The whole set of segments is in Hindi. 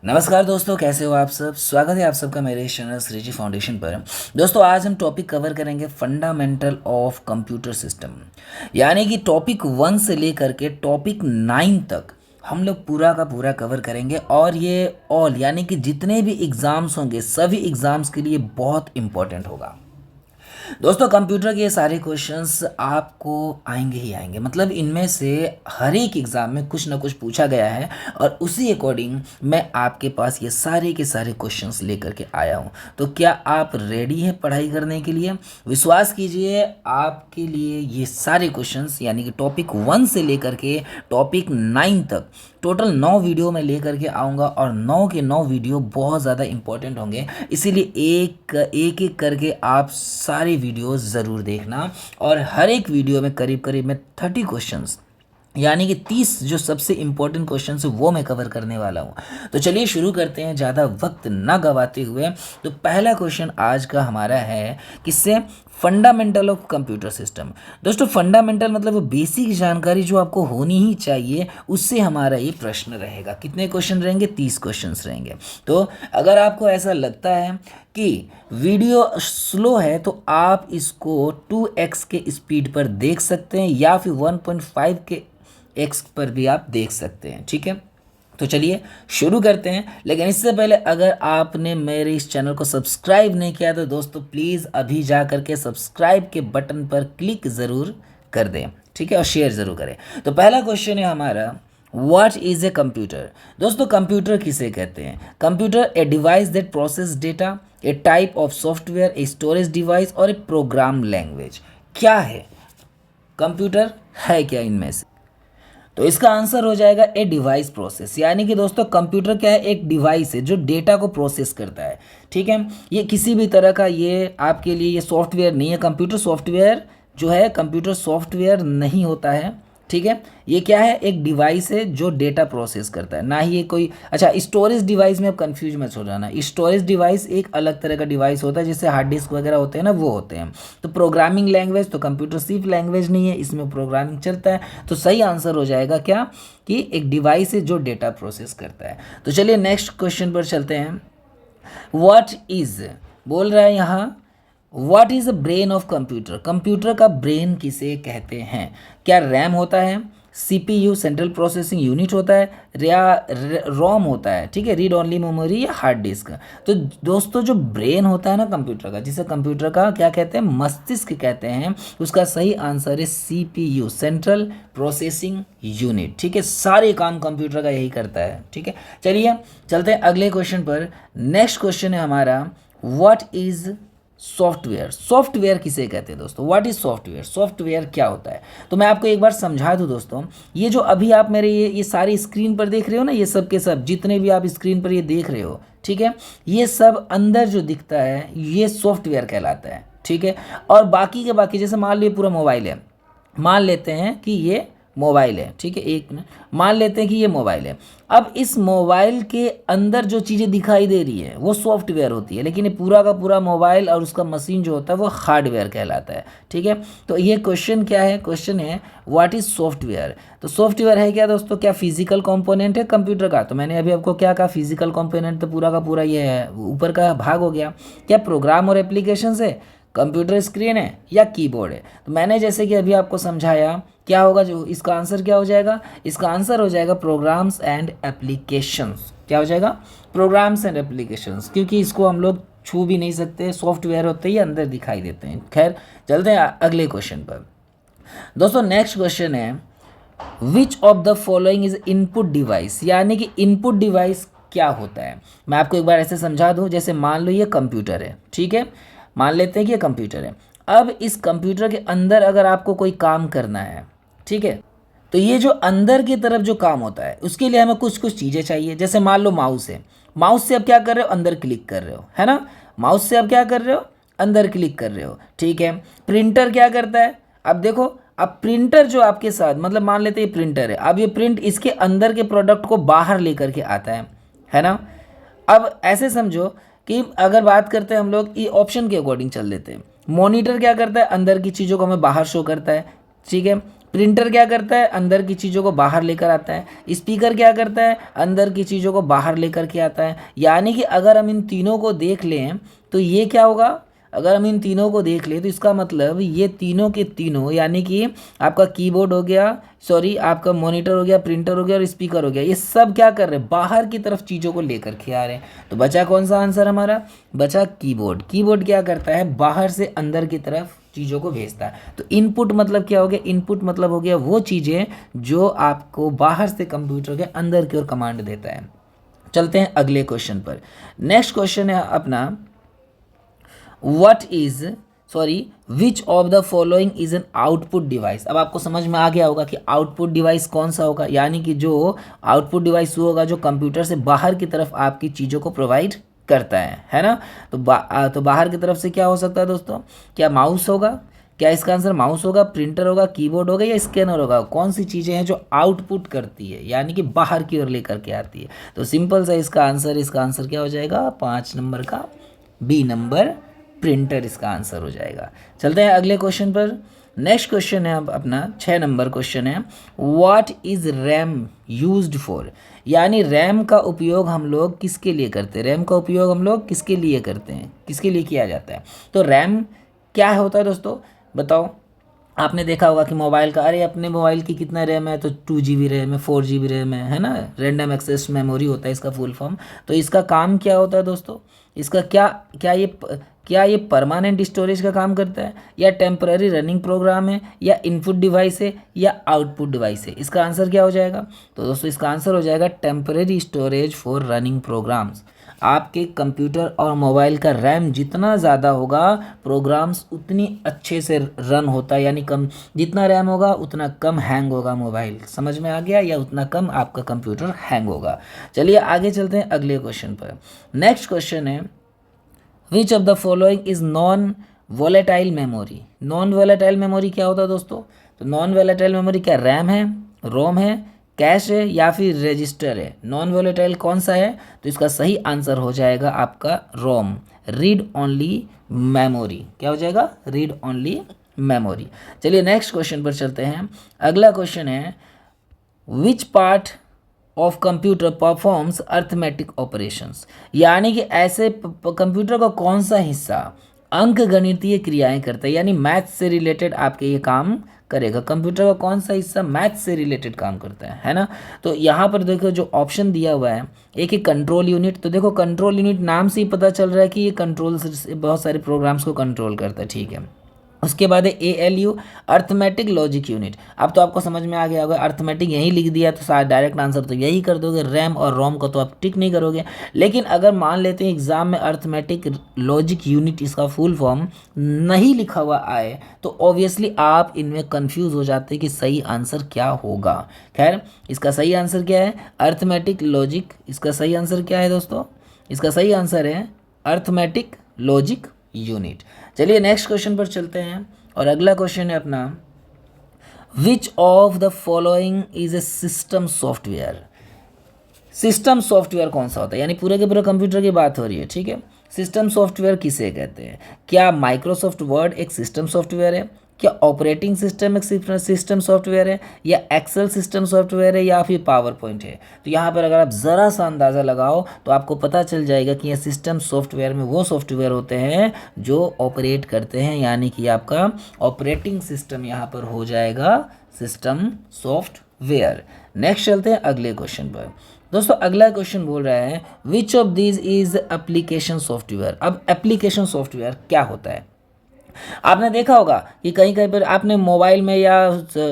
नमस्कार दोस्तों, कैसे हो आप सब। स्वागत है आप सबका मेरे चैनल श्रीजी फाउंडेशन पर। दोस्तों आज हम टॉपिक कवर करेंगे फंडामेंटल ऑफ कंप्यूटर सिस्टम, यानी कि टॉपिक 1 से लेकर के टॉपिक 9 तक हम लोग पूरा का पूरा कवर करेंगे। और ये ऑल यानी कि जितने भी एग्ज़ाम्स होंगे सभी एग्ज़ाम्स के लिए बहुत इम्पोर्टेंट होगा। दोस्तों कंप्यूटर के ये सारे क्वेश्चंस आपको आएंगे ही आएंगे, मतलब इनमें से हर एक एग्ज़ाम में कुछ ना कुछ पूछा गया है और उसी अकॉर्डिंग मैं आपके पास ये सारे के सारे क्वेश्चंस लेकर के आया हूँ। तो क्या आप रेडी हैं पढ़ाई करने के लिए? विश्वास कीजिए, आपके लिए ये सारे क्वेश्चंस यानी कि टॉपिक 1 से लेकर के टॉपिक 9 तक टोटल 9 वीडियो में लेकर के आऊँगा और 9 के 9 वीडियो बहुत ज़्यादा इंपॉर्टेंट होंगे। इसीलिए एक एक करके आप सारे वीडियोस ज़रूर देखना और हर एक वीडियो में करीब करीब मैं 30 क्वेश्चंस यानी कि 30 जो सबसे इम्पोर्टेंट क्वेश्चन है वो मैं कवर करने वाला हूँ। तो चलिए शुरू करते हैं ज़्यादा वक्त ना गवाते हुए। तो पहला क्वेश्चन आज का हमारा है किससे? Fundamental of computer system. दोस्तों फंडामेंटल मतलब वो बेसिक जानकारी जो आपको होनी ही चाहिए, उससे हमारा ये प्रश्न रहेगा। कितने क्वेश्चन रहेंगे? 30 क्वेश्चंस रहेंगे। तो अगर आपको ऐसा लगता है कि वीडियो स्लो है तो आप इसको 2x के स्पीड पर देख सकते हैं या फिर 1.5 के एक्स पर भी आप देख सकते हैं। ठीक है, तो चलिए शुरू करते हैं। लेकिन इससे पहले अगर आपने मेरे इस चैनल को सब्सक्राइब नहीं किया तो दोस्तों प्लीज़ अभी जा करके सब्सक्राइब के बटन पर क्लिक ज़रूर कर दें, ठीक है, और शेयर ज़रूर करें। तो पहला क्वेश्चन है हमारा, व्हाट इज़ ए कंप्यूटर। दोस्तों कंप्यूटर किसे कहते हैं? Computer a device that process data, A type of software, a storage device और ए प्रोग्राम लैंग्वेज। क्या है कंप्यूटर? है क्या इनमें से? तो इसका आंसर हो जाएगा ए डिवाइस प्रोसेस। यानी कि दोस्तों कंप्यूटर क्या है? एक डिवाइस है जो डेटा को प्रोसेस करता है। ठीक है, ये किसी भी तरह का ये आपके लिए ये सॉफ्टवेयर नहीं है। कंप्यूटर सॉफ्टवेयर जो है, कंप्यूटर सॉफ्टवेयर नहीं होता है। ठीक है, ये क्या है? एक डिवाइस है जो डेटा प्रोसेस करता है, ना ही ये कोई। अच्छा, स्टोरेज डिवाइस में अब कंफ्यूज मत हो जाना। स्टोरेज डिवाइस एक अलग तरह का डिवाइस होता है, जैसे हार्ड डिस्क वगैरह होते हैं ना, वो होते हैं। तो प्रोग्रामिंग लैंग्वेज तो कंप्यूटर सिर्फ लैंग्वेज नहीं है, इसमें प्रोग्रामिंग चलता है। तो सही आंसर हो जाएगा क्या? कि एक डिवाइस है जो डेटा प्रोसेस करता है। तो चलिए नेक्स्ट क्वेश्चन पर चलते हैं। व्हाट इज बोल रहा है यहाँ, what is the brain of computer. Computer का ब्रेन किसे कहते हैं? क्या रैम होता है, सीपीयू सेंट्रल प्रोसेसिंग यूनिट होता है, या रोम होता है, ठीक है, रीड ओनली मेमोरी, या हार्ड डिस्क। तो दोस्तों जो ब्रेन होता है ना कंप्यूटर का, जिसे कंप्यूटर का क्या कहते हैं? मस्तिष्क कहते हैं। उसका सही आंसर है सीपीयू सेंट्रल प्रोसेसिंग यूनिट। ठीक है, सारे काम कंप्यूटर का यही करता है। ठीक है, चलिए चलते हैं अगले क्वेश्चन पर। नेक्स्ट क्वेश्चन है हमारा, व्हाट इज सॉफ्टवेयर। सॉफ्टवेयर किसे कहते हैं दोस्तों? What is software? सॉफ्टवेयर क्या होता है? तो मैं आपको एक बार समझा दूं दोस्तों। ये जो अभी आप मेरे ये सारी स्क्रीन पर देख रहे हो ना, ये सब के सब जितने भी आप स्क्रीन पर ये देख रहे हो, ठीक है, ये सब अंदर जो दिखता है ये सॉफ्टवेयर कहलाता है। ठीक है, और बाकी के बाकी, जैसे मान लीजिए पूरा मोबाइल है, मान लेते हैं कि ये मोबाइल है, ठीक है, एक मिनट, मान लेते हैं कि ये मोबाइल है। अब इस मोबाइल के अंदर जो चीज़ें दिखाई दे रही है वो सॉफ्टवेयर होती है, लेकिन ये पूरा का पूरा मोबाइल और उसका मशीन जो होता है वो हार्डवेयर कहलाता है। ठीक है, तो ये क्वेश्चन क्या है? क्वेश्चन है व्हाट इज़ सॉफ्टवेयर। तो सॉफ्टवेयर है क्या दोस्तों? क्या फिजिकल कंपोनेंट है कंप्यूटर का? तो मैंने अभी आपको क्या कहा? फिजिकल कंपोनेंट तो पूरा का पूरा ये है, ऊपर का भाग हो गया। क्या प्रोग्राम और एप्लीकेशन है? कंप्यूटर स्क्रीन है या कीबोर्ड है? तो मैंने जैसे कि अभी आपको समझाया, क्या होगा जो इसका आंसर क्या हो जाएगा? इसका आंसर हो जाएगा प्रोग्राम्स एंड एप्लीकेशंस। क्या हो जाएगा? प्रोग्राम्स एंड एप्लीकेशंस, क्योंकि इसको हम लोग छू भी नहीं सकते, सॉफ्टवेयर होते ही अंदर दिखाई देते हैं। खैर चलते हैं अगले क्वेश्चन पर। दोस्तों नेक्स्ट क्वेश्चन है, विच of the following is input device. यानी कि इनपुट डिवाइस क्या होता है? मैं आपको एक बार ऐसे समझा दूं। जैसे मान लो ये कंप्यूटर है, ठीक है, मान लेते हैं कि ये कंप्यूटर है। अब इस कंप्यूटर के अंदर अगर आपको कोई काम करना है, ठीक है, तो ये जो अंदर की तरफ जो काम होता है उसके लिए हमें कुछ कुछ चीज़ें चाहिए। जैसे मान लो माउस है, माउस से अब क्या कर रहे हो? अंदर क्लिक कर रहे हो, है ना। माउस से अब क्या कर रहे हो? अंदर क्लिक कर रहे हो, ठीक है। प्रिंटर क्या करता है? अब देखो, अब प्रिंटर जो आपके साथ, मतलब मान लेते हैं ये प्रिंटर है, अब ये प्रिंट इसके अंदर के प्रोडक्ट को बाहर लेकर के आता है ना। अब ऐसे समझो कि अगर बात करते हैं हम लोग ये ऑप्शन के अकॉर्डिंग चल देते हैं। मॉनिटर क्या करता है? अंदर की चीज़ों को हमें बाहर शो करता है, ठीक है। प्रिंटर क्या करता है, अंदर की चीज़ों को बाहर लेकर आता है। स्पीकर क्या करता है, अंदर की चीज़ों को बाहर लेकर के आता है। यानी कि अगर हम इन तीनों को देख लें तो ये क्या होगा, अगर हम इन तीनों को देख लें तो इसका मतलब ये तीनों के तीनों, यानी कि आपका कीबोर्ड हो गया, सॉरी आपका मॉनिटर हो गया, प्रिंटर हो गया और स्पीकर हो गया, ये सब क्या कर रहे हैं, बाहर की तरफ चीज़ों को लेकर के आ रहे हैं। तो बचा कौन सा आंसर हमारा, बचा कीबोर्ड। कीबोर्ड क्या करता है, बाहर से अंदर की तरफ चीज़ों को भेजता है। तो इनपुट मतलब क्या हो गया, इनपुट मतलब हो गया वो चीज़ें जो आपको बाहर से कंप्यूटर के अंदर की ओर कमांड देता है। चलते हैं अगले क्वेश्चन पर। नेक्स्ट क्वेश्चन है अपना, विच of the following is an output device. अब आपको समझ में आ गया होगा कि आउटपुट डिवाइस कौन सा होगा, यानी कि जो आउटपुट डिवाइस वो होगा जो कंप्यूटर से बाहर की तरफ आपकी चीज़ों को प्रोवाइड करता है ना। तो बाहर की तरफ से क्या हो सकता है दोस्तों, क्या माउस होगा, क्या इसका आंसर माउस होगा, प्रिंटर होगा, कीबोर्ड होगा या स्कैनर होगा। कौन सी चीज़ें हैं जो आउटपुट करती है, यानी कि बाहर की ओर लेकर के आती है। तो सिंपल सा इसका आंसर क्या हो जाएगा, 5 नंबर का बी नंबर, प्रिंटर इसका आंसर हो जाएगा। चलते हैं अगले क्वेश्चन पर। नेक्स्ट क्वेश्चन है अब अपना 6 नंबर क्वेश्चन है, what is RAM used for. यानी रैम का उपयोग हम लोग किसके लिए करते हैं, रैम का उपयोग हम लोग किसके लिए करते हैं, किसके लिए किया जाता है। तो रैम क्या होता है दोस्तों, बताओ। आपने देखा होगा कि मोबाइल का, अरे अपने मोबाइल की कितना रैम है, तो 2 GB रैम है, 4 GB रैम है ना, रैंडम एक्सेस मेमोरी होता है इसका फुल फॉर्म। तो इसका काम क्या होता है दोस्तों, इसका क्या ये परमानेंट स्टोरेज का काम करता है, या टेम्पररी रनिंग प्रोग्राम है, या इनपुट डिवाइस है, या आउटपुट डिवाइस है। इसका आंसर क्या हो जाएगा, तो दोस्तों इसका आंसर हो जाएगा temporary storage for running programs. आपके कंप्यूटर और मोबाइल का रैम जितना ज़्यादा होगा, प्रोग्राम्स उतनी अच्छे से रन होता है, यानी कम जितना रैम होगा उतना कम हैंग होगा मोबाइल। समझ में आ गया, या उतना कम आपका कंप्यूटर हैंग होगा। चलिए आगे चलते हैं अगले क्वेश्चन पर। नेक्स्ट क्वेश्चन है, विच of the following is non volatile memory. Non volatile memory क्या होता है दोस्तों, तो नॉन वोलेटाइल मेमोरी क्या रैम है, रोम है, कैश है या फिर रजिस्टर है। नॉन वोलेटाइल कौन सा है, तो इसका सही आंसर हो जाएगा आपका रोम, रीड ओनली मेमोरी। क्या हो जाएगा, रीड ओनली मेमोरी। चलिए नेक्स्ट क्वेश्चन पर चलते हैं। अगला क्वेश्चन है, which part of computer performs arithmetic operations. यानी कि ऐसे कंप्यूटर का कौन सा हिस्सा अंक गणितीय क्रियाएं करता है, यानी मैथ से रिलेटेड आपके ये काम करेगा। कंप्यूटर का कौन सा हिस्सा मैथ से रिलेटेड काम करता है ना। तो यहाँ पर देखो जो ऑप्शन दिया हुआ है, एक है कंट्रोल यूनिट। तो देखो कंट्रोल यूनिट नाम से ही पता चल रहा है कि ये कंट्रोल से बहुत सारे प्रोग्राम्स को कंट्रोल करता है, ठीक है। उसके बाद है ALU, अर्थमेटिक लॉजिक यूनिट। अब तो आपको समझ में आ गया होगा, अर्थमेटिक यही लिख दिया तो सारा डायरेक्ट आंसर तो यही कर दोगे। रैम और रोम को तो आप टिक नहीं करोगे। लेकिन अगर मान लेते हैं एग्जाम में अर्थमेटिक लॉजिक यूनिट इसका फुल फॉर्म नहीं लिखा हुआ आए, तो ऑब्वियसली आप इनमें कंफ्यूज हो जाते हैं कि सही आंसर क्या होगा। खैर इसका सही आंसर क्या है, अर्थमेटिक लॉजिक। इसका सही आंसर क्या है दोस्तों, इसका सही आंसर है अर्थमेटिक लॉजिक यूनिट। चलिए नेक्स्ट क्वेश्चन पर चलते हैं, और अगला क्वेश्चन है अपना, विच of the following is a system software. System software कौन सा होता है, यानी पूरे के पूरे कंप्यूटर की बात हो रही है, ठीक है। सिस्टम सॉफ्टवेयर किसे कहते हैं, क्या माइक्रोसॉफ्ट वर्ड एक सिस्टम सॉफ्टवेयर है, क्या ऑपरेटिंग सिस्टम एक सिस्टम सॉफ्टवेयर है, या एक्सेल सिस्टम सॉफ्टवेयर है, या फिर पावर पॉइंट है। तो यहाँ पर अगर आप ज़रा सा अंदाज़ा लगाओ तो आपको पता चल जाएगा कि यह सिस्टम सॉफ्टवेयर में वो सॉफ्टवेयर होते हैं जो ऑपरेट करते हैं, यानी कि आपका ऑपरेटिंग सिस्टम यहाँ पर हो जाएगा सिस्टम सॉफ्टवेयर। नेक्स्ट चलते हैं अगले क्वेश्चन पर। दोस्तों अगला क्वेश्चन बोल रहा है, which of these is application software. अब एप्लीकेशन सॉफ्टवेयर क्या होता है, आपने देखा होगा कि कहीं कहीं पर आपने मोबाइल में, या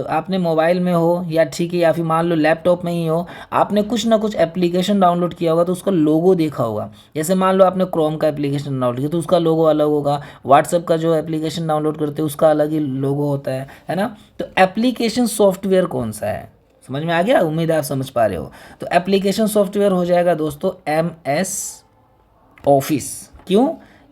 आपने मोबाइल में हो या ठीक है, या फिर मान लो लैपटॉप में ही हो, आपने कुछ ना कुछ एप्लीकेशन डाउनलोड किया होगा तो उसका लोगो देखा होगा। जैसे मान लो आपने क्रोम का एप्लीकेशन डाउनलोड किया तो उसका लोगो अलग होगा, व्हाट्सएप का जो एप्लीकेशन डाउनलोड करते हैं उसका अलग ही लोगो होता है ना। तो एप्लीकेशन सॉफ्टवेयर कौन सा है, समझ में आ गया, उम्मीद है आप समझ पा रहे हो। तो एप्लीकेशन सॉफ्टवेयर हो जाएगा दोस्तों MS ऑफिस। क्यों,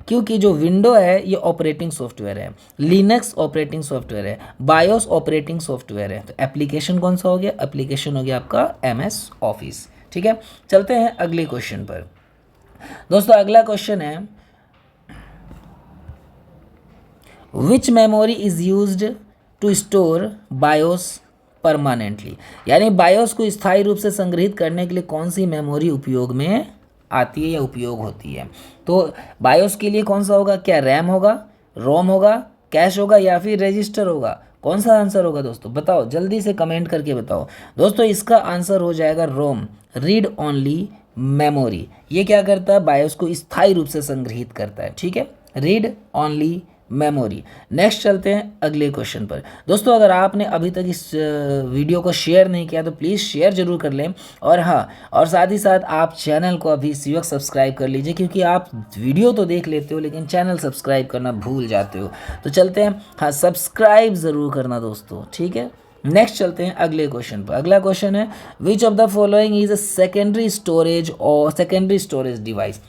क्योंकि जो विंडो है ये ऑपरेटिंग सॉफ्टवेयर है, लिनक्स ऑपरेटिंग सॉफ्टवेयर है, बायोस ऑपरेटिंग सॉफ्टवेयर है। तो एप्लीकेशन कौन सा हो गया, एप्लीकेशन हो गया आपका MS ऑफिस, ठीक है। चलते हैं अगले क्वेश्चन पर। दोस्तों अगला क्वेश्चन है, which memory is used to store BIOS permanently, यानी बायोस को स्थायी रूप से संग्रहित करने के लिए कौन सी मेमोरी उपयोग में आती है या उपयोग होती है। तो बायोस के लिए कौन सा होगा, क्या रैम होगा, रोम होगा, कैश होगा या फिर रजिस्टर होगा। कौन सा आंसर होगा दोस्तों, बताओ जल्दी से कमेंट करके बताओ। दोस्तों इसका आंसर हो जाएगा रोम, रीड ओनली मेमोरी। ये क्या करता है, बायोस को स्थायी रूप से संग्रहित करता है। ठीक है, रीड ओनली मेमोरी। नेक्स्ट चलते हैं अगले क्वेश्चन पर। दोस्तों अगर आपने अभी तक इस वीडियो को शेयर नहीं किया तो प्लीज़ शेयर जरूर कर लें, और हाँ, और साथ ही साथ आप चैनल को अभी इसी वक्त सब्सक्राइब कर लीजिए, क्योंकि आप वीडियो तो देख लेते हो लेकिन चैनल सब्सक्राइब करना भूल जाते हो। तो चलते हैं, हाँ सब्सक्राइब ज़रूर करना दोस्तों। ठीक है, नेक्स्ट चलते हैं अगले क्वेश्चन पर। अगला क्वेश्चन है, विच of the following is a secondary storage और सेकेंडरी स्टोरेज डिवाइस।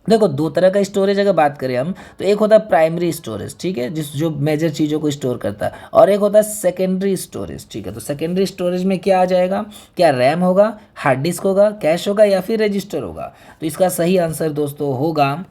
देखो दो तरह का स्टोरेज अगर बात करें हम, तो एक होता है प्राइमरी स्टोरेज, ठीक है, जो मेजर चीज़ों को स्टोर करता है, और एक होता है सेकेंडरी स्टोरेज। ठीक है, तो सेकेंडरी स्टोरेज में क्या आ जाएगा, क्या रैम होगा, हार्ड डिस्क होगा, कैश होगा या फिर रजिस्टर होगा। तो इसका सही आंसर दोस्तों होगा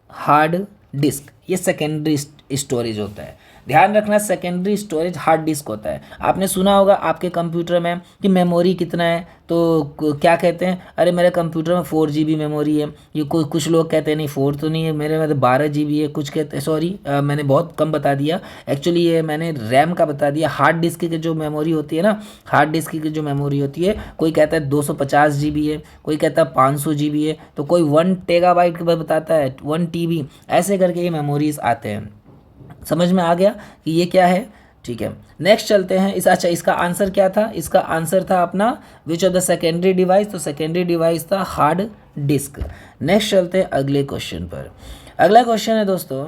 हार्ड डिस्क। ये सेकेंडरी स्टोरेज होता है। ध्यान रखना, सेकेंडरी स्टोरेज हार्ड डिस्क होता है। आपने सुना होगा आपके कंप्यूटर में कि मेमोरी कितना है, तो क्या कहते हैं, अरे मेरे कंप्यूटर में 4 GB मेमोरी है। ये कुछ लोग कहते हैं नहीं 4 तो नहीं है मेरे में, तो 12 GB है। कुछ कहते हैं, सॉरी मैंने बहुत कम बता दिया, एक्चुअली ये मैंने रैम का बता दिया। हार्ड डिस्क की जो मेमोरी होती है ना, हार्ड डिस्क की जो मेमोरी होती है, कोई कहता है 250 GB है, कोई कहता है 500 GB है, तो कोई 1 टेगाबाइट बताता है, 1 TB, ऐसे करके ये मेमोरीज आते हैं। समझ में आ गया कि ये क्या है। ठीक है, नेक्स्ट चलते हैं। अच्छा, इसका आंसर क्या था, इसका आंसर था अपना विच ऑफ द सेकेंडरी डिवाइस, तो सेकेंडरी डिवाइस था हार्ड डिस्क। नेक्स्ट चलते हैं अगले क्वेश्चन पर। अगला क्वेश्चन है दोस्तों,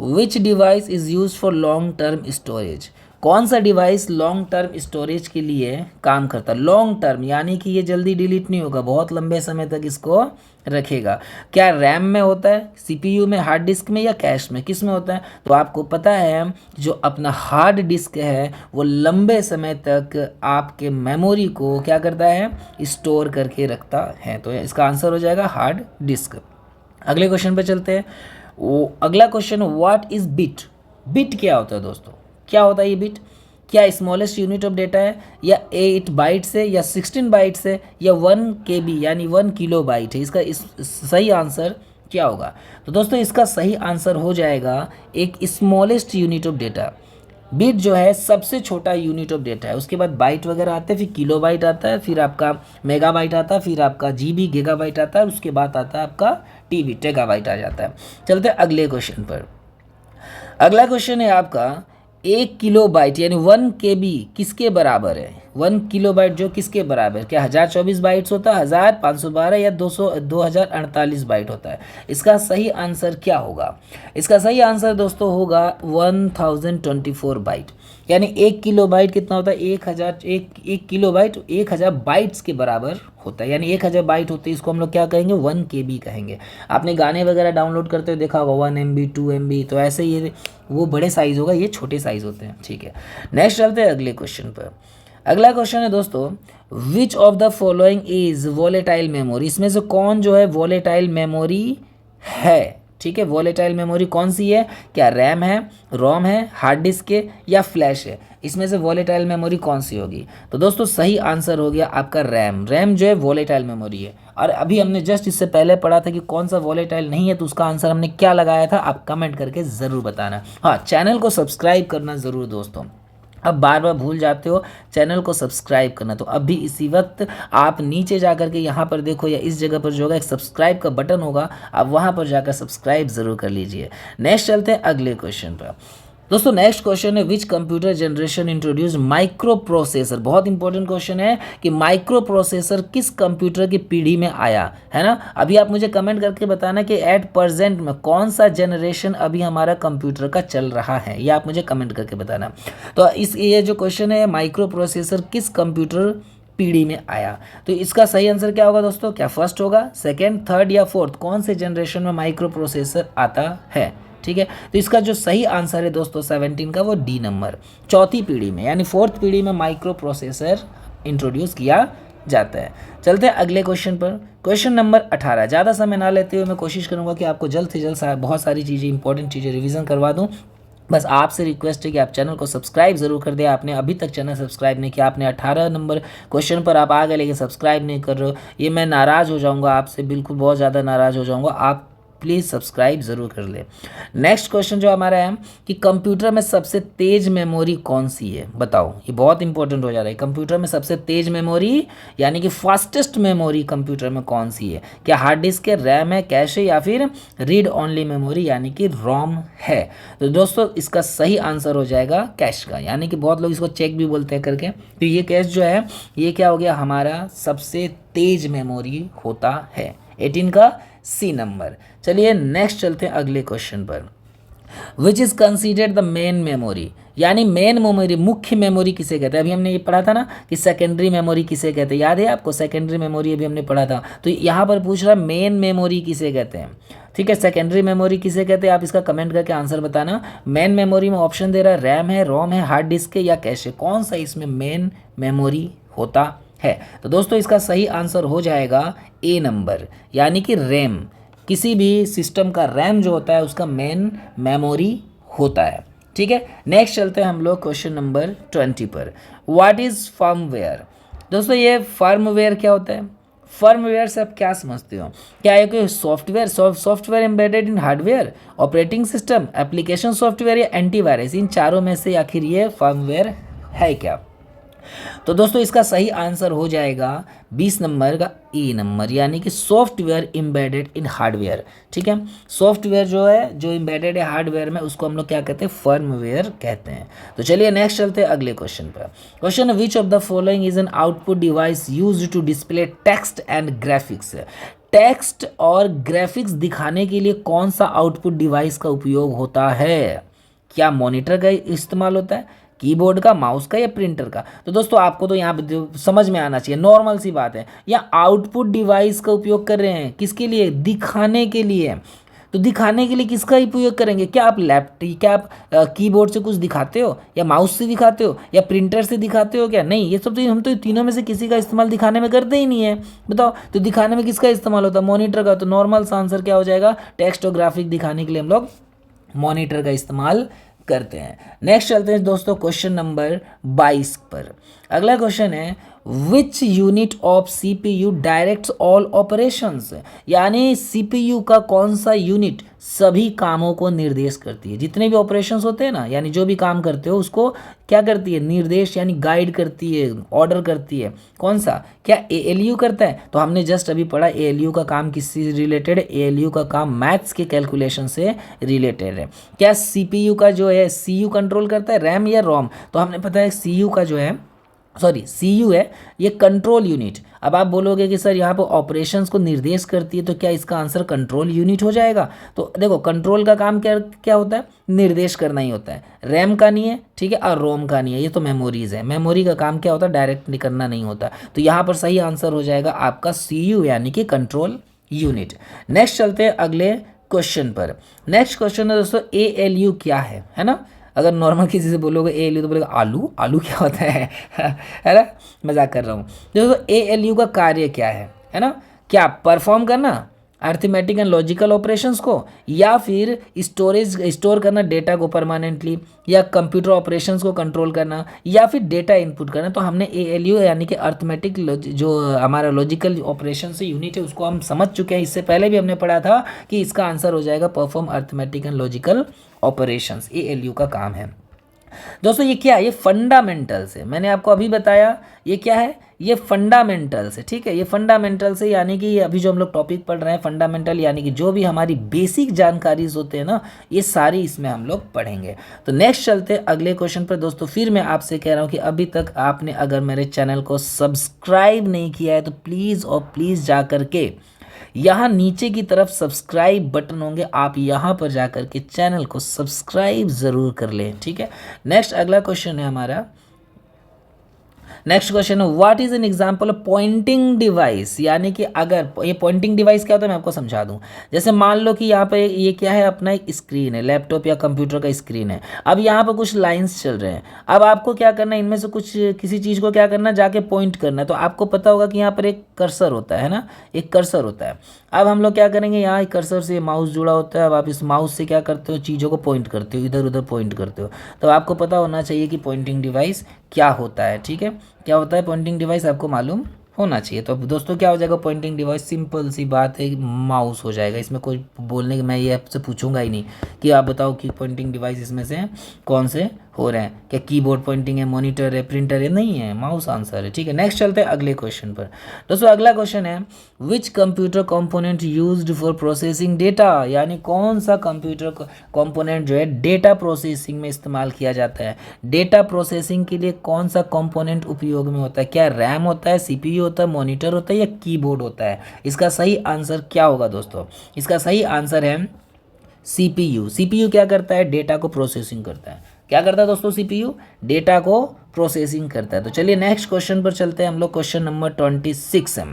विच device is use for long term storage. कौन सा डिवाइस लॉन्ग टर्म स्टोरेज के लिए काम करता है। लॉन्ग टर्म यानी कि ये जल्दी डिलीट नहीं होगा, बहुत लंबे समय तक इसको रखेगा। क्या रैम में होता है, CPU में, हार्ड डिस्क में या कैश में, किस में होता है। तो आपको पता है जो अपना हार्ड डिस्क है वो लंबे समय तक आपके मेमोरी को क्या करता है, स्टोर करके रखता है। तो इसका आंसर हो जाएगा हार्ड डिस्क। अगले क्वेश्चन पे चलते हैं। अगला question, what is bit. Bit क्या होता है दोस्तों, क्या होता है ये बिट। क्या स्मॉलेस्ट यूनिट ऑफ डेटा है, या 8 बाइट्स है, या 16 बाइट्स है, या 1 KB यानी 1 किलोबाइट है। इसका सही आंसर क्या होगा। तो दोस्तों इसका सही आंसर हो जाएगा एक smallest unit of data. Bit जो है सबसे छोटा यूनिट ऑफ डेटा है, उसके बाद बाइट वगैरह आते हैं, फिर किलोबाइट आता है, फिर आपका मेगाबाइट आता है, फिर आपका GB गीगाबाइट आता है, उसके बाद आता है आपका TB टेगाबाइट आ जाता है। चलते हैं अगले क्वेश्चन पर। अगला क्वेश्चन है आपका, 1 किलोबाइट यानी 1 KB किसके बराबर है। 1 किलोबाइट जो किसके बराबर, क्या 1024 बाइट्स होता है, 1512 या 2048 बाइट होता है। इसका सही आंसर क्या होगा। इसका सही आंसर दोस्तों होगा 1024 बाइट, यानी 1 किलोबाइट कितना होता है, 1 किलोबाइट 1000 बाइट्स के बराबर होता है, यानी 1000 बाइट होते हैं। इसको हम लोग क्या कहेंगे, 1 KB कहेंगे। आपने गाने वगैरह डाउनलोड करते हुए देखा होगा 1 MB 2 MB, तो ऐसे ये वो बड़े साइज़ होगा, ये छोटे साइज़ होते हैं। ठीक है, नेक्स्ट चलते हैं अगले क्वेश्चन पर। अगला क्वेश्चन है दोस्तों, विच of the following is volatile memory. इसमें से कौन जो है वोलेटाइल मेमोरी है। ठीक है, वोलेटाइल मेमोरी कौन सी है, क्या रैम है, रोम है, हार्ड डिस्क है या फ्लैश है। इसमें से वोलेटाइल मेमोरी कौन सी होगी। तो दोस्तों सही आंसर हो गया आपका रैम। रैम जो है वोलेटाइल मेमोरी है। और अभी हमने जस्ट इससे पहले पढ़ा था कि कौन सा वोलेटाइल नहीं है, तो उसका आंसर हमने क्या लगाया था, आप कमेंट करके ज़रूर बताना। हाँ, चैनल को सब्सक्राइब करना ज़रूर दोस्तों, अब बार बार भूल जाते हो चैनल को सब्सक्राइब करना। तो अभी इसी वक्त आप नीचे जा कर के यहाँ पर देखो, या इस जगह पर जो होगा एक सब्सक्राइब का बटन होगा, आप वहाँ पर जाकर सब्सक्राइब ज़रूर कर लीजिए। नेक्स्ट चलते हैं अगले क्वेश्चन पर। दोस्तों नेक्स्ट क्वेश्चन है, which computer generation introduce microprocessor. बहुत इंपॉर्टेंट क्वेश्चन है कि माइक्रो प्रोसेसर किस कंप्यूटर की पीढ़ी में आया है ना। अभी आप मुझे कमेंट करके बताना कि एट प्रेजेंट में कौन सा जनरेशन अभी हमारा कंप्यूटर का चल रहा है, ये आप मुझे कमेंट करके बताना। तो ये जो क्वेश्चन है, माइक्रो प्रोसेसर किस कंप्यूटर पीढ़ी में आया, तो इसका सही आंसर क्या होगा दोस्तों, क्या फर्स्ट होगा, सेकेंड, थर्ड या फोर्थ, कौन से जनरेशन में माइक्रो प्रोसेसर आता है। ठीक है, तो इसका जो सही आंसर है दोस्तों 17 का, वो D नंबर, चौथी पीढ़ी में यानी फोर्थ पीढ़ी में माइक्रो प्रोसेसर इंट्रोड्यूस किया जाता है। चलते हैं अगले क्वेश्चन पर। Question number 18। ज़्यादा समय ना लेते हुए मैं कोशिश करूंगा कि आपको जल्द से जल्द बहुत सारी चीज़ें, इंपॉर्टेंट चीज़ें रिवीजन करवा दूं। बस आपसे रिक्वेस्ट है कि आप चैनल को सब्सक्राइब ज़रूर कर दें। आपने अभी तक चैनल सब्सक्राइब नहीं किया, आपने 18 नंबर क्वेश्चन पर आप आ गए लेकिन सब्सक्राइब नहीं कर रहे हो, ये मैं नाराज़ हो जाऊंगा आपसे, बिल्कुल बहुत ज़्यादा नाराज़ हो जाऊंगा। आप प्लीज़ सब्सक्राइब ज़रूर कर ले। नेक्स्ट क्वेश्चन जो हमारा है कि कंप्यूटर में सबसे तेज मेमोरी कौन सी है, बताओ। ये बहुत इंपॉर्टेंट हो जा रहा है। कंप्यूटर में सबसे तेज मेमोरी यानी कि फास्टेस्ट मेमोरी कंप्यूटर में कौन सी है? क्या हार्ड डिस्क है, रैम है, कैश है, या फिर रीड ओनली मेमोरी यानी कि रोम है? तो दोस्तों इसका सही आंसर हो जाएगा कैश का, यानी कि बहुत लोग इसको चेक भी बोलते हैं करके। तो ये कैश जो है ये क्या हो गया, हमारा सबसे तेज मेमोरी होता है। 18 का सी नंबर। चलिए नेक्स्ट चलते हैं अगले क्वेश्चन पर। Which is considered the main memory, यानी मेन मेमोरी, मुख्य मेमोरी किसे कहते हैं? अभी हमने ये पढ़ा था ना कि सेकेंडरी मेमोरी किसे कहते हैं, याद है आपको? सेकेंडरी मेमोरी अभी हमने पढ़ा था। तो यहाँ पर पूछ रहा है मेन मेमोरी किसे कहते हैं। ठीक है, सेकेंडरी मेमोरी किसे कहते हैं, आप इसका कमेंट करके आंसर बताना। मेन मेमोरी में ऑप्शन दे रहा है रैम है, रोम है, हार्ड डिस्क है या कैश है, कौन सा इसमें मेन मेमोरी होता है? तो दोस्तों इसका सही आंसर हो जाएगा ए नंबर, यानी कि रैम। किसी भी सिस्टम का रैम जो होता है उसका मेन मेमोरी होता है। ठीक है, नेक्स्ट चलते हैं हम लोग क्वेश्चन नंबर 20 पर। What is firmware? दोस्तों ये फर्मवेयर क्या होता है? फर्मवेयर से आप क्या समझते हो? क्या है कोई software, software embedded in hardware, operating system, application software या एंटीवायरस? इन चारों में से आखिर ये फर्मवेयर है क्या? तो दोस्तों इसका सही आंसर हो जाएगा 20 नंबर का ए नंबर, यानी कि सॉफ्टवेयर एम्बेडेड इन हार्डवेयर। ठीक है, सॉफ्टवेयर जो है जो एम्बेडेड है हार्डवेयर में उसको हम लोग क्या कहते हैं, फर्मवेयर कहते हैं। तो चलिए नेक्स्ट चलते हैं अगले क्वेश्चन पर। Question, which of the following is an output device used to display text and graphics? Text और ग्राफिक्स दिखाने के लिए कौन सा आउटपुट डिवाइस का उपयोग होता है? क्या मॉनिटर का इस्तेमाल होता है, कीबोर्ड का, माउस का या प्रिंटर का? तो दोस्तों आपको तो यहाँ पे समझ में आना चाहिए, नॉर्मल सी बात है। या आउटपुट डिवाइस का उपयोग कर रहे हैं किसके लिए? दिखाने के लिए। तो दिखाने के लिए किसका उपयोग करेंगे? क्या आप लैपटॉप, क्या आप कीबोर्ड से कुछ दिखाते हो, या माउस से दिखाते हो, या प्रिंटर से दिखाते हो? क्या नहीं, ये सब तो हम तो तीनों में से किसी का इस्तेमाल दिखाने में करते ही नहीं है। बताओ, तो दिखाने में किसका इस्तेमाल होता है? मॉनिटर का। तो नॉर्मल सा आंसर क्या हो जाएगा? टेक्स्ट और ग्राफिक दिखाने के लिए हम लोग मॉनिटर का इस्तेमाल करते हैं। नेक्स्ट चलते हैं दोस्तों क्वेश्चन नंबर 22 पर। अगला क्वेश्चन है, which unit of CPU directs all operations? यानी सीपीयू का कौन सा यूनिट सभी कामों को निर्देश करती है? जितने भी ऑपरेशंस होते हैं ना, यानी जो भी काम करते हो उसको क्या करती है? निर्देश यानी गाइड करती है, ऑर्डर करती है। कौन सा? क्या एएलयू करता है? तो हमने जस्ट अभी पढ़ा एएलयू का काम किससे रिलेटेड है? एएलयू का काम मैथ्स के कैलकुलेशन से रिलेटेड है। क्या सीपीयू का जो है सीयू कंट्रोल करता है, रैम या रोम? तो हमने पता है सीयू का जो है, सॉरी सीयू है ये कंट्रोल यूनिट। अब आप बोलोगे कि सर यहाँ पर ऑपरेशंस को निर्देश करती है, तो क्या इसका आंसर कंट्रोल यूनिट हो जाएगा? तो देखो कंट्रोल का काम क्या क्या होता है? निर्देश करना ही होता है। रैम का नहीं है, ठीक है, और रोम का नहीं है, ये तो मेमोरीज है। मेमोरी का काम क्या होता है? डायरेक्ट करना नहीं होता। तो यहाँ पर सही आंसर हो जाएगा आपका सीयू यानी कि कंट्रोल यूनिट। नेक्स्ट चलते हैं अगले क्वेश्चन पर। नेक्स्ट क्वेश्चन है दोस्तों एएलयू क्या है ना? अगर नॉर्मल किसी से बोलोगे एएलयू तो बोलेगा आलू, आलू क्या होता है ना? मजाक कर रहा हूँ। दोस्तों एएलयू का कार्य क्या है ना? क्या परफॉर्म करना अर्थमेटिक एंड लॉजिकल ऑपरेशंस को, या फिर स्टोर करना डेटा को परमानेंटली, या कंप्यूटर ऑपरेशंस को कंट्रोल करना, या फिर डेटा इनपुट करना? तो हमने एएलयू यानी कि अर्थमेटिक जो हमारा लॉजिकल ऑपरेशन से यूनिट है उसको हम समझ चुके हैं। इससे पहले भी हमने पढ़ा था कि इसका आंसर हो जाएगा perform arithmetic and logical operations, ALU का काम है। दोस्तों ये क्या है? ये फंडामेंटल्स है। मैंने आपको अभी बताया ये क्या है, ये फंडामेंटल्स है। ठीक है, ये फंडामेंटल्स है, यानी कि अभी जो हम लोग टॉपिक पढ़ रहे हैं फंडामेंटल, यानी कि जो भी हमारी बेसिक जानकारीज होते हैं ना, ये सारी इसमें हम लोग पढ़ेंगे। तो नेक्स्ट चलते हैं अगले क्वेश्चन पर। दोस्तों फिर मैं आपसे कह रहा हूँ कि अभी तक आपने अगर मेरे चैनल को सब्सक्राइब नहीं किया है तो प्लीज़ और प्लीज़ जा करके यहाँ नीचे की तरफ सब्सक्राइब बटन होंगे, आप यहाँ पर जाकर के चैनल को सब्सक्राइब ज़रूर कर लें। ठीक है, नेक्स्ट अगला क्वेश्चन है हमारा। नेक्स्ट क्वेश्चन है what is an example of pointing device, यानी कि अगर ये पॉइंटिंग डिवाइस क्या होता है मैं आपको समझा दूं। जैसे मान लो कि यहाँ पे ये क्या है, अपना एक स्क्रीन है, लैपटॉप या कंप्यूटर का स्क्रीन है। अब यहाँ पे कुछ लाइंस चल रहे हैं, अब आपको क्या करना है, इनमें से कुछ किसी चीज़ को क्या करना है, जाके पॉइंट करना है। तो आपको पता होगा कि यहाँ पर एक कर्सर होता है ना, एक कर्सर होता है। अब हम लोग क्या करेंगे, यहाँ कर्सर से माउस जुड़ा होता है। अब आप इस माउस से क्या करते हो, चीज़ों को पॉइंट करते हो, इधर उधर पॉइंट करते हो। तो आपको पता होना चाहिए कि पॉइंटिंग डिवाइस क्या होता है। ठीक है, क्या होता है पॉइंटिंग डिवाइस, आपको मालूम होना चाहिए। तो अब दोस्तों क्या हो जाएगा, पॉइंटिंग डिवाइस सिंपल सी बात है, माउस हो जाएगा। इसमें कोई बोलने की मैं ये आपसे पूछूंगा ही नहीं कि आप बताओ कि पॉइंटिंग डिवाइस इसमें से कौन से हो रहे हैं, क्या कीबोर्ड पॉइंटिंग है, मॉनिटर है, प्रिंटर है, नहीं है, माउस आंसर है। ठीक है, नेक्स्ट चलते हैं अगले क्वेश्चन पर। दोस्तों अगला क्वेश्चन है which computer component used for processing data, यानी कौन सा कंप्यूटर कंपोनेंट जो है डेटा प्रोसेसिंग में इस्तेमाल किया जाता है। डेटा प्रोसेसिंग के लिए कौन सा कंपोनेंट उपयोग में होता है, क्या रैम होता है, सीपीयू होता है, मॉनिटर होता है या कीबोर्ड होता है। इसका सही आंसर क्या होगा दोस्तों, इसका सही आंसर है सीपीयू। सीपीयू क्या करता है, डेटा को प्रोसेसिंग करता है। क्या करता है दोस्तों, सीपीयू डेटा को प्रोसेसिंग करता है। तो चलिए नेक्स्ट क्वेश्चन पर चलते हैं हम लोग। क्वेश्चन नंबर 26 है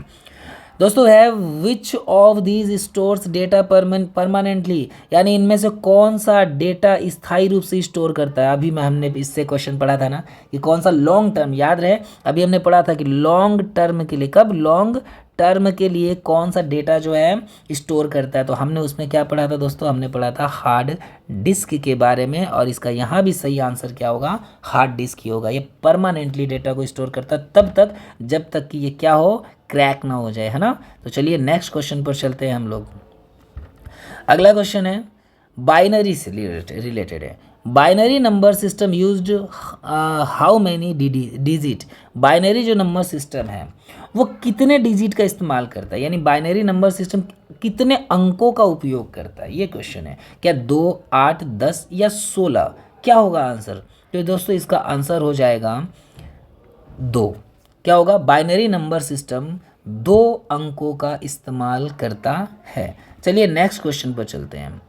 दोस्तों, है which of these stores data permanently, यानी इनमें से कौन सा डेटा स्थायी रूप से स्टोर करता है। अभी मैं हमने इससे क्वेश्चन पढ़ा था ना कि कौन सा लॉन्ग टर्म, याद रहे अभी हमने पढ़ा था कि लॉन्ग टर्म के लिए, कब, लॉन्ग टर्म के लिए कौन सा डेटा जो है स्टोर करता है। तो हमने उसमें क्या पढ़ा था दोस्तों, हमने पढ़ा था हार्ड डिस्क के बारे में, और इसका यहाँ भी सही आंसर क्या होगा, हार्ड डिस्क ही होगा। ये परमानेंटली डेटा को स्टोर करता है तब तक जब तक कि ये क्या हो, क्रैक ना हो जाए, है ना। तो चलिए नेक्स्ट क्वेश्चन पर चलते हैं हम लोग। अगला क्वेश्चन है बाइनरी से रिलेटेड है। Binary number system used how many digit, binary जो नंबर सिस्टम है वो कितने डिजिट का इस्तेमाल करता है, यानी बाइनरी नंबर सिस्टम कितने अंकों का उपयोग करता है, ये क्वेश्चन है। क्या 2, 8, 10 या 16, क्या होगा आंसर। तो दोस्तों इसका आंसर हो जाएगा 2। क्या होगा, बाइनरी नंबर सिस्टम 2 अंकों का इस्तेमाल करता है। चलिए नेक्स्ट क्वेश्चन पर चलते हैं।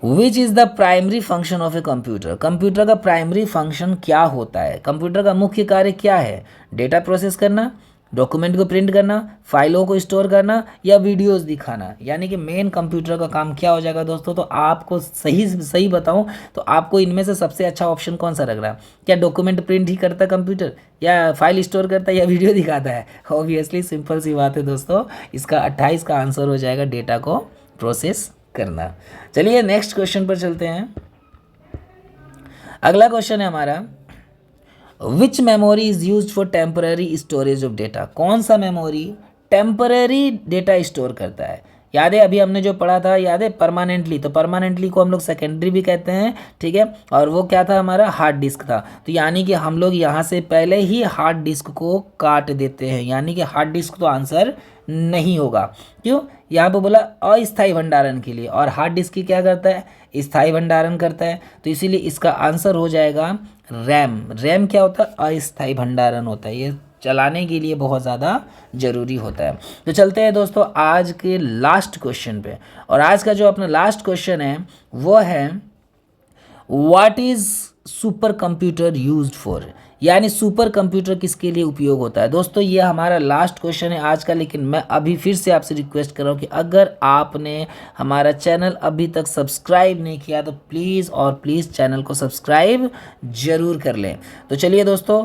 Which is the primary function of a computer, computer का प्राइमरी फंक्शन क्या होता है, कंप्यूटर का मुख्य कार्य क्या है। डेटा प्रोसेस करना, डॉक्यूमेंट को प्रिंट करना, फाइलों को स्टोर करना या वीडियोस दिखाना, यानी कि मेन कंप्यूटर का काम क्या हो जाएगा दोस्तों। तो आपको सही बताऊं तो आपको इनमें से सबसे अच्छा ऑप्शन कौन सा लग रहा है, क्या डॉक्यूमेंट प्रिंट ही करता है कंप्यूटर, या फाइल स्टोर करता है, या वीडियो दिखाता है। ऑब्वियसली सिंपल सी बात है दोस्तों, इसका 28 का आंसर हो जाएगा डेटा को प्रोसेस करना। चलिए नेक्स्ट क्वेश्चन पर चलते हैं। अगला क्वेश्चन है हमारा which memory is use for temporary storage of data, कौन सा मेमोरी टेम्पररी डेटा स्टोर करता है। याद है अभी हमने जो पढ़ा था, याद है परमानेंटली, तो परमानेंटली को हम लोग सेकेंडरी भी कहते हैं, ठीक है। और वो क्या था, हमारा हार्ड डिस्क था। तो यानी कि हम लोग यहाँ से पहले ही हार्ड डिस्क को काट देते हैं, यानी कि हार्ड डिस्क तो आंसर नहीं होगा। क्यों, यहाँ पे बोला अस्थायी भंडारण के लिए, और हार्ड डिस्क की क्या करता है, स्थायी भंडारण करता है। तो इसीलिए इसका आंसर हो जाएगा रैम। रैम क्या होता है, अस्थायी भंडारण होता है, ये चलाने के लिए बहुत ज़्यादा ज़रूरी होता है। तो चलते हैं दोस्तों आज के लास्ट क्वेश्चन पे, और आज का जो अपना लास्ट क्वेश्चन है वो है what is super computer used for, यानी सुपर कंप्यूटर किसके लिए उपयोग होता है। दोस्तों ये हमारा लास्ट क्वेश्चन है आज का, लेकिन मैं अभी फिर से आपसे रिक्वेस्ट कर रहा हूँ कि अगर आपने हमारा चैनल अभी तक सब्सक्राइब नहीं किया तो प्लीज़ और प्लीज़ चैनल को सब्सक्राइब जरूर कर लें। तो चलिए दोस्तों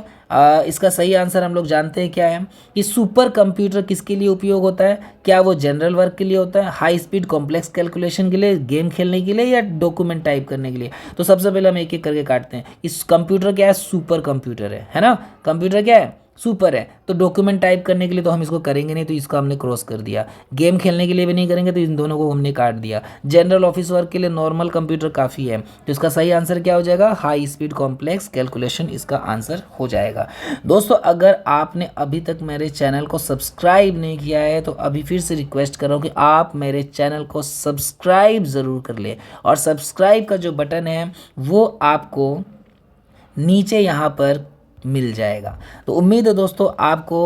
इसका सही आंसर हम लोग जानते हैं क्या है कि सुपर कंप्यूटर किसके लिए उपयोग होता है। क्या वो जनरल वर्क के लिए होता है, हाई स्पीड कॉम्प्लेक्स कैलकुलेशन के लिए, गेम खेलने के लिए, या डॉक्यूमेंट टाइप करने के लिए। तो सबसे पहले हम एक एक करके काटते हैं। इस कंप्यूटर क्या है, सुपर कंप्यूटर है ना। कंप्यूटर क्या है, सुपर है। तो डॉक्यूमेंट टाइप करने के लिए तो हम इसको करेंगे नहीं, तो इसको हमने क्रॉस कर दिया। गेम खेलने के लिए भी नहीं करेंगे, तो इन दोनों को हमने काट दिया। जनरल ऑफिस वर्क के लिए नॉर्मल कंप्यूटर काफ़ी है। तो इसका सही आंसर क्या हो जाएगा, हाई स्पीड कॉम्प्लेक्स कैलकुलेशन इसका आंसर हो जाएगा। दोस्तों अगर आपने अभी तक मेरे चैनल को सब्सक्राइब नहीं किया है तो अभी फिर से रिक्वेस्ट कर रहा हूँ कि आप मेरे चैनल को सब्सक्राइब ज़रूर कर ले, और सब्सक्राइब का जो बटन है वो आपको नीचे यहाँ पर मिल जाएगा। तो उम्मीद है दोस्तों आपको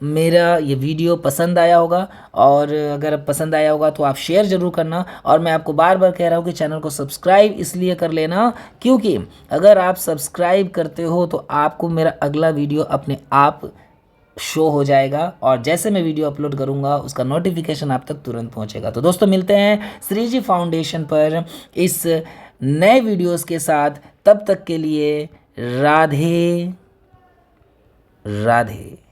मेरा ये वीडियो पसंद आया होगा, और अगर पसंद आया होगा तो आप शेयर ज़रूर करना। और मैं आपको बार बार कह रहा हूँ कि चैनल को सब्सक्राइब इसलिए कर लेना, क्योंकि अगर आप सब्सक्राइब करते हो तो आपको मेरा अगला वीडियो अपने आप शो हो जाएगा, और जैसे मैं वीडियो अपलोड करूंगा उसका नोटिफिकेशन आप तक तुरंत पहुंचेगा। तो दोस्तों मिलते हैं श्रीजी फाउंडेशन पर इस नए वीडियोस के साथ। तब तक के लिए राधे राधे।